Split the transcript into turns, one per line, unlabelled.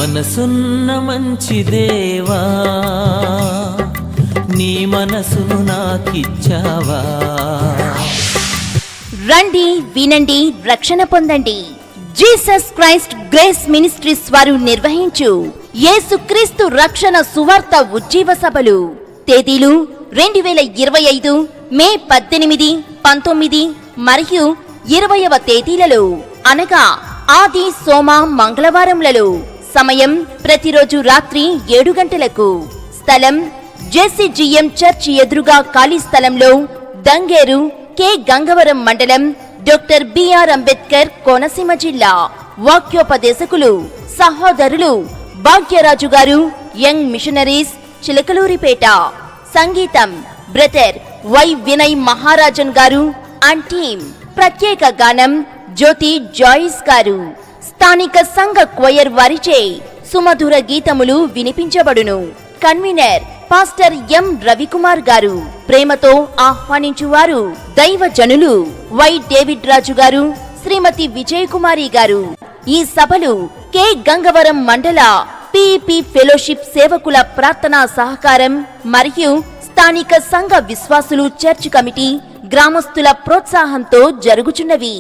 మనసున్న మంచి దేవా, నీ మనసును నాకిచ్చావా.
రండి, వినండి, రక్షణ పొందండి. జీసస్ క్రైస్ట్ గ్రేస్ మినిస్ట్రీస్ వారు నిర్వహించు యేసుక్రీస్తు రక్షణ సువార్త ఉజ్జీవ సభలు. తేదీలు 2025 మే 18, 19 మరియు 20వ తేదీలలో, అనగా ఆది, సోమ, మంగళవారంలలో. సమయం ప్రతిరోజు రాత్రి 7 గంటలకు. స్థలం జెసిజిఎం చర్చ్ ఎదురుగా ఖాళీ స్థలంలో, దంగేరు, కె గంగవరం మండలం, డాక్టర్ బిఆర్ అంబేద్కర్, కోనసీమ జిల్లా. వాక్యోపదేశకులు సహోదరులు భాగ్యరాజు గారు, యంగ్ మిషనరీస్, చిలకలూరిపేట. సంగీతం బ్రదర్ వై వినయ్ మహారాజన్ గారు అండ్ టీమ్. ప్రత్యేక గానం జ్యోతి జాయిస్ గారు. స్థానిక సంఘ క్వయర్ వారిచే సుమధుర గీతములు వినిపించబడును. కన్వీనర్ పాస్టర్ ఎం రవికుమార్ గారు. ప్రేమతో ఆహ్వానించువారు దైవజనులు వై డేవిడ్ రాజు గారు, శ్రీమతి విజయకుమారి గారు. ఈ సభలు కె గంగవరం మండల పిఇపి ఫెలోషిప్ సేవకుల ప్రార్థనా సహకారం మరియు స్థానిక సంఘ విశ్వాసులు చర్చ్ కమిటీ గ్రామస్తుల ప్రోత్సాహంతో జరుగుచున్నవి.